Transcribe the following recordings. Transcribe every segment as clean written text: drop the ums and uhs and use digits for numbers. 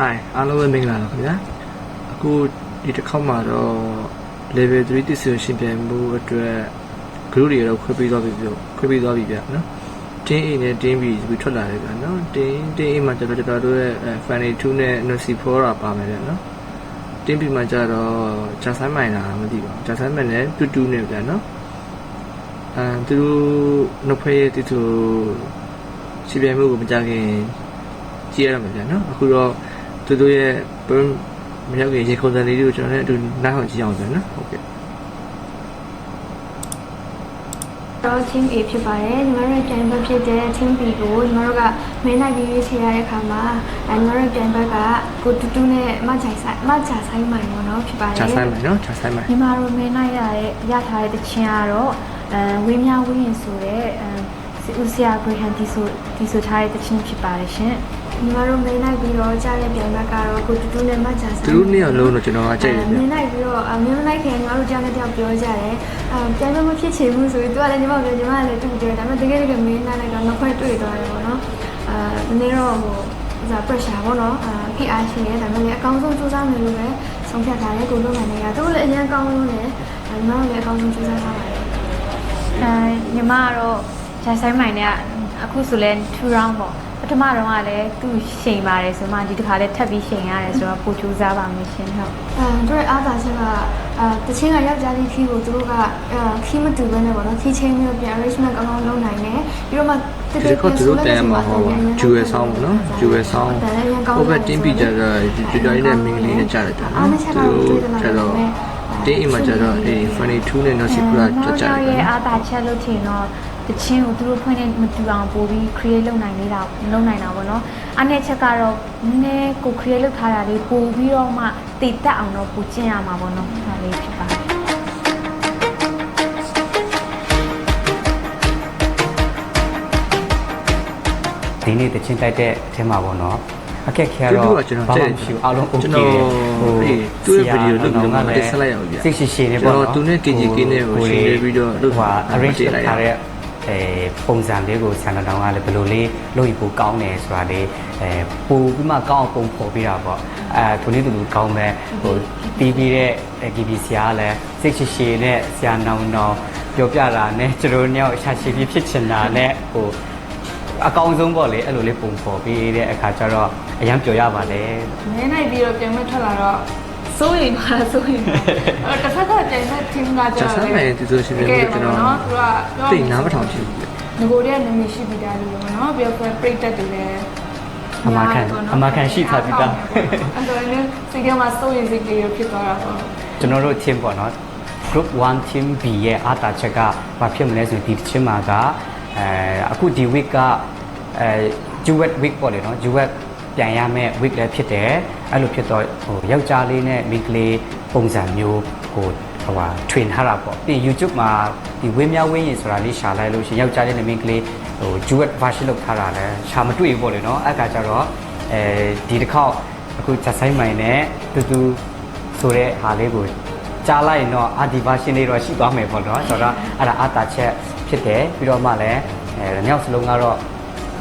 Hi အားလုံးပဲမင်္ဂလာပါခင်ဗျာအခုဒီတစ်ခေါက်မှာတော့ level 3 decision ပြန်မှုအတွက် group တွေတော့ခွဲပြီးသွားပြီဗျနော် team A နဲ့ team B ပြီးထွက်လာတယ်ဗျနော် team A မှာကျတော့ကျွန်တော်တို့ရဲ့ Fanny 2နဲ့ NC4 ပါမယ်ဗျနော် team B မှာကျတော့ဂျာဆိုင်မိုင်လာမသိပါဘူးဂျာဆိုင်မိုင်နဲ့2နဲ့ဗျနော်သူတို့နှုတ်ဖဲရဲ့တီတူစီပြန်မှုကိုမကြခင်ကြည့်ရမှာဗျနော်အခုတော့သူတို့ရဲ့မရောက်ခင်ရေခုံစံလေးတွေကိုကျွန်တော်လည်းအတူနားထောင်ကြည့်အောင်ဗျနော်ဟုတ်ကဲ့တော့ team A ဖြစ်ပါတယ်ညီမတို့ပြန်ဘက်ဖြစ်တဲ့ team B ကိုညီမတို့ကမင်းနိုင်ပြီးရေးချရတဲ့အခါမှာညီမတို့ပြန်ဘက်ကကိုတူတူနဲ့မဂျာဆိုင်မိုင်ပေါ့နော်ဖြစ်ပါတယ်ဂျာဆိုင်မိုင်နော်ဂျာဆိုင်မိုင်ညီမတို့မင်းနိုင်ရထားတဲ့တခြင်းကတော့ဝင်းများဝင်းရင်ဆိုတဲ့ဦးစရာဂရီဟန်ဒီဆိုထားတဲ့တခြင်းဖြစ်ပါတယ်ရှင်ညီမတို့မင်းနိုင်ပြီးတော့ကြားတဲ့ပြန်ဘက်ကတော့ကိုတူတူနဲ့မဂျာဆိုင်သူတို့နှစ်ယောက်လုံးတော့ကျွန်တော်ကကြိုက်တယ်မင်းနိုင်ပြီးတော့မင်းနိုင်ခင်ညီမတို့ကြားတဲ့တယောက်ပြောကြတယ်ပြန်မဖြစ်ချင်ဘူးဆိုပြီးသူကလည်းညီမပြောညီမလည်းသူ့ပြောတယ်ဒါပေမဲ့တကယ်မင်းနိုင်တော့နောက်ခွဲတွေ့သွားတယ်ပေါ့နော်နည်းနည်းတော့ဟိုpressure ပေါ့နော်ဖိအားရှိတယ်ဒါပေမဲ့အကောင်းဆုံးစူးစမ်းမယ်လို့ပဲဆုံးဖြတ်ထားတယ်ကိုလုံးနိုင်နေတာသူလည်းအရင်အကောင်းဆုံးတယ်ညီမတို့လည်းအကောင်းဆုံးစူးစမ်းထားပါတယ်ညီမကတော့ဂျာဆိုင်မိုင်နဲ့အခုဆိုလဲ2 round ပေါ့ပထမတော့ကလည်းသူရှိန်ပါတယ်ဆိုမှဒီတစ်ခါလည်းထပ်ပြီးရှိန်ရတယ်ဆိုတော့ပိုကြိုးစားပါမယ်ရှင်ဟုတ်သူတို့အားသာချက်ကတချင်းကယောက်ျားလေးခီးကိုသူတို့ကခီးမတူဘဲနဲ့ပေါ့နော်ခီးချင်းမျိုးပြန် arrangement ကောင်းကောင်းလုပ်နိုင်တယ်ပြီးတော့မှဒီကတော့သူတို့တန်မှာဟောဂျူဝဲဆောင်းပေါ့နော်ဂျူဝဲဆောင်းဟိုဘက်တင်းပီကြတော့ဒီတိုင်းနဲ့မင်းကလေးနဲ့ကြားလိုက်တာနော်သူတို့ကျတော့တင်းအိမ်မှာကျတော့အေး funny 2နဲ့ no secret ကြတယ်ရဲ့အားသာချက်လို့ထင်တော့တချင်းကိုသူတို့ဖွင့်နေမတူအောင်ပို့ပြီး create လုပ်နိုင်တာပေါ့နော်အဲ့နဲ့ချက်ကတော့နည်းနည်းကို create လုပ်ထားတာလေးပို့ပြီးတော့မှတည်တက်အောင်တော့ပို့ကျင့်ရမှာပေါ့နော်ဒါလေးဖြစ်ပါတယ်ဒီနေ့တချင်းတိုက်တဲ့အထက်မှာပေါ့နော်အခက်ခဲတော့ဘာမှမရှိဘူးအားလုံး okay တယ်ဟိုသူ့ရဲ့ဗီဒီယိုလုပ်ပြီးတော့တက်ဆက်လိုက်အောင်ဗျာစိတ်ရှိနေပေါ့နော်သူနဲ့ KJK နဲ့ကိုရှင်းနေပြီးတော့လုပ်ဟာ arrange ထားတဲ့ပုံစံလေးကိုဆန်တောင်ကလည်းဘယ်လိုလေးလုပ်ရင်ပိုကောင်းတယ်ဆိုတာလေးပိုပြီးမှကောင်းအောင်ပုံဖော်ပြတာပေါ့သူလေးတူကောင်းမဲ့ဟိုတီးပြီးတဲ့ KB ဆရာကလည်းစိတ်ရှိနဲ့ဆရာနောင်ပြောပြတာနဲ့ကျွန်တော်တို့ရှာရှိပြီးဖြစ်ချင်တာနဲ့ဟိုအကောင်းဆုံးပေါ့လေအဲ့လိုလေးပုံဖော်ပြီးတဲ့အခါကျတော့အရန်ပျော်ရပါတယ်နည်းနိုင်ပြီးတော့ပြန်မထွက်လာတော့စိုးရင်ပါတစ်ဖက်ကတိုင်တဲ့ team ကကြာတယ်ဆက်မယ်ဒီဆိုရှင်မျိုးကျွန်တော်နော်သူကတိတ်နားမထောင်ချင်ဘူးငကိုတည်းကနည်းနည်းရှိပြီးသားလို့ပေါ့နော်ပြီးတော့ break တက်တယ်လည်းအမခံရှိထားပြီးသားအဲ့တော့လည်းစိတ်ထဲမှာစိုးရင်စိတ်ကလေးဖြစ်သွားတာပေါ့ကျွန်တော်တို့ team ပေါ့နော် group 1 team B ရဲ့အားတာချက်ကဘာဖြစ်မလဲဆိုဒီတစ်ချင်းမှာကအခုဒီ week ကduet week ပေါ့လေနော် duet ပြန်ရမယ့် week လည်းဖြစ်တယ်အဲ့လိုဖြစ်တော့ဟိုယောက်ျားလေးနဲ့မိန်းကလေးပုံစံမျိုးကိုဟိုဟာ train ထားတာပေါ့ပြီး YouTube မှာဒီဝင်းများဝင်းရင်ဆိုတာလေးရှာလိုက်လို့ရှိရင်ယောက်ျားလေးနဲ့မိန်းကလေးဟို duet version လုပ်ထားတာလည်းရှာမတွေ့ဘူးပေါ့လေနော်အဲ့ခါကျတော့ဒီတစ်ခေါက်အခုချက်ဆိုင်မိုင်နဲ့တူဆိုတဲ့ဟာလေးကိုကြားလိုက်ရင်တော့ဒီ version လေးတော့ရှိသွားမယ်ပေါ့နော်ဆိုတော့အဲ့ဒါအတာချက်ဖြစ်တယ်ပြီးတော့မှလည်းညောက်စလုံးကတော့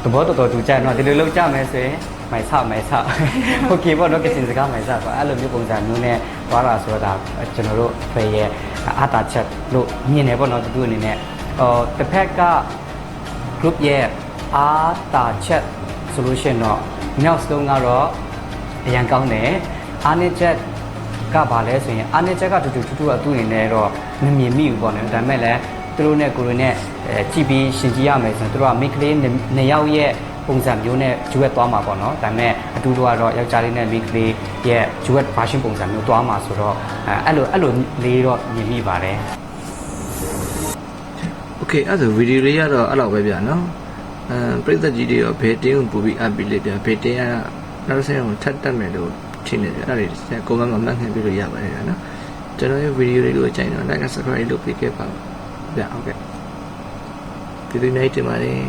သဘောတော်တူကြတော့ဒီလိုလောက်ကြမယ်ဆိုရင်မိုင်ဆโอเคပေါ့နော်ကစင်စကားမိုင်ဆပေါ့အဲ့လိုမျိုးပုံစံမျိုးနဲ့သွားတာဆိုတော့ကျွန်တော်တို့ဖေးရဲ့အတာချက်လို့မြင်နေပေါ့နော်သူအနေနဲ့တစ်ဖက်က group ရဲ့အတာချက်ဆိုလို့ရှိရင်တော့ညောက်စလုံးကတော့အရန်ကောင်းတယ်အားနည်းချက်ကဘာလဲဆိုရင်အားနည်းချက်ကတူကသူ့အနေနဲ့တော့မမြင်မိဘူးပေါ့နော်ဒါပေမဲ့လည်းသူတို့နဲ့ကိုယ်နဲ့ကြည့်ပြီးရှင်းကြည့်ရမယ်ဆိုရင်သူတို့ကမိန်းကလေးနှစ်ယောက်ရဲ့ပုံစံမျိုးနဲ့ဂျူဝက်သွားမှာပေါ့နော်ဒါပေမဲ့အတူတူကတော့ယောက်ျားလေးနဲ့မိန်းကလေးရဲ့ဂျူဝက် version ပုံစံမျိုးသွားမှာဆိုတော့အဲ့လိုလေးတော့မြင်မိပါတယ် Okay အဲ့ဒါဗီဒီယိုလေးကတော့အဲ့လောက်ပဲဗျာနော်ပရိသတ်ကြီးတွေရောဘယ်တင်းကိုပို့ပြီးအပ်ပြီးလေဗျာဘယ်တင်းကနောက်ဆက်အောင်ထပ်တက်မယ်လို့ထင်နေတယ်အဲ့ဒါတွေကိုမမမှတ်ခံပြလို့ရပါတယ်ဗျာနော်ကျွန်တော်ရဲ့ဗီဒီယိုလေးကိုကြိုက်တော့ like subscribe လုပ်ပေးခဲ့ပါဗျာဟုတ်ကဲ့ဒီနေ့တင်ပါတယ်